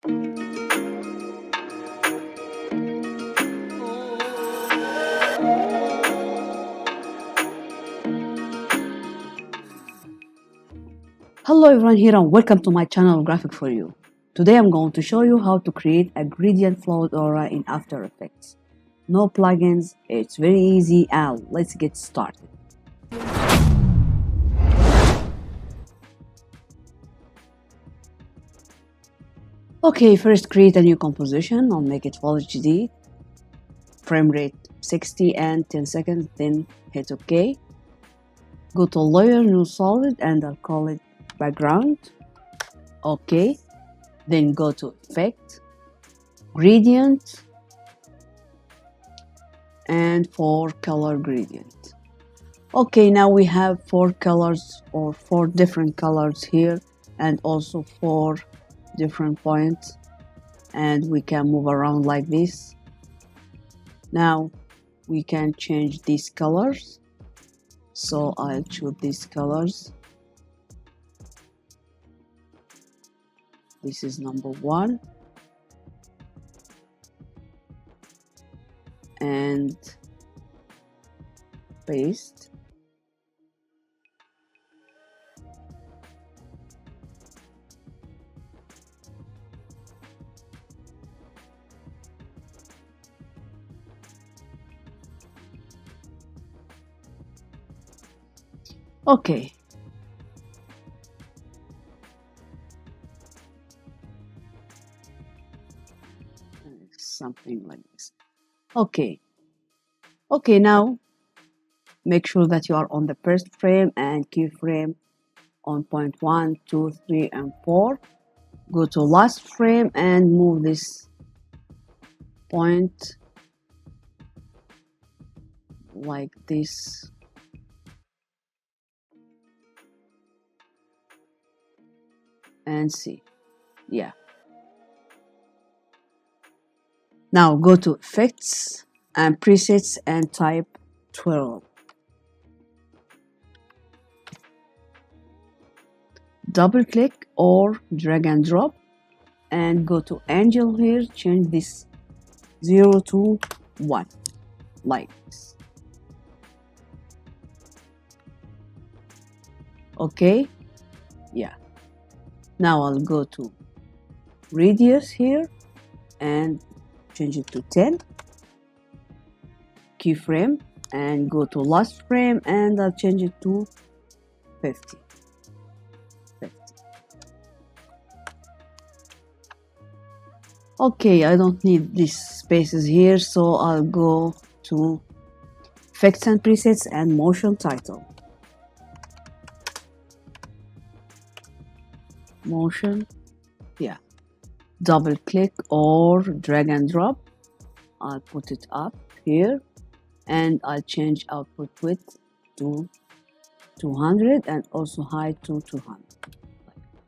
Hello everyone here and welcome to my channel Graphic for You. Today I'm going to show you how to create a gradient float aura in After Effects. No plugins, it's very easy and let's get started. Okay, first create a new composition. I'll make it Full HD, frame rate 60 and 10 seconds, then hit OK. Go to Layer, New Solid, and I'll call it Background. OK. Then go to Effect, Gradient, and 4 color gradient. Okay, now we have 4 colors or 4 different colors here and also 4 different points, and we can move around like this. Now we can change these colors, so I'll choose these colors. This is number 1 and paste. Okay. Something like this. Okay. Okay, now make sure that you are on the first frame and keyframe on point 1, 2, 3, and 4. Go to last frame and move this point like this. And see. Yeah. Now go to Effects and Presets and type Twirl. Double click or drag and drop and go to Angle here, change this 0 to 1 like this. Okay, yeah. Now I'll go to Radius here and change it to 10. Keyframe and go to last frame and I'll change it to 50. Okay, I don't need these spaces here, so I'll go to Effects and Presets and Motion Title. Motion, yeah. Double click or drag and drop. I'll put it up here and I'll change output width to 200 and also height to 200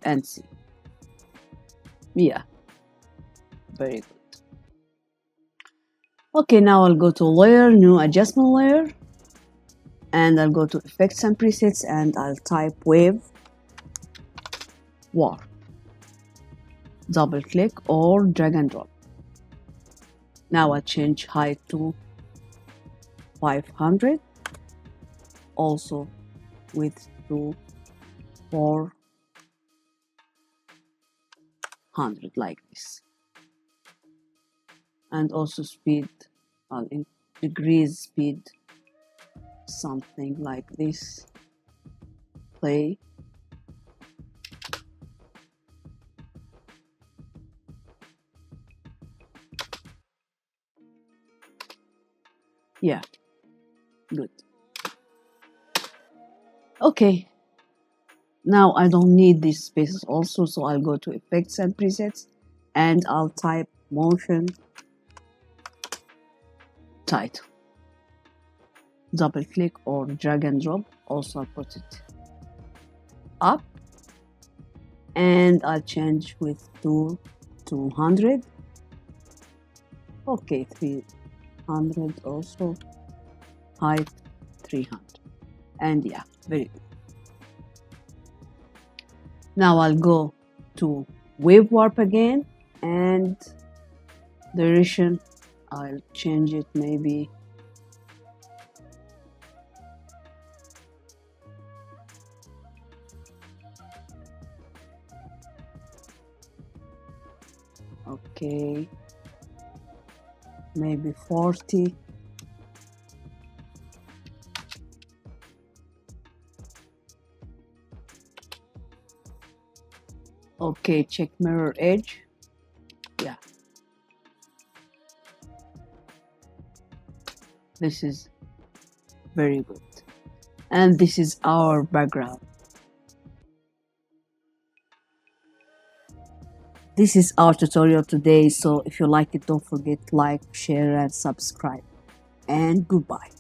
and see. Yeah, very good. Okay, now I'll go to Layer, New Adjustment Layer, and I'll go to Effects and Presets and I'll type Wave Warp. Double click or drag and drop. Now I'll change height to 500, also width to 400 like this, and also speed, I'll increase speed something like this. Play. Yeah, good. Okay, now I don't need these spaces also, so I'll go to Effects and Presets and I'll type Motion Title. Double click or drag and drop, also I'll put it up and I'll change width to 200. Okay, 300 also, height 300, and yeah, very good. Now I'll go to Wave Warp again and duration, I'll change it maybe okay, maybe 40. Okay, check mirror edge. Yeah, this is very good. And this is our background. This is our tutorial today, so if you like it, don't forget to like, share and subscribe. And goodbye.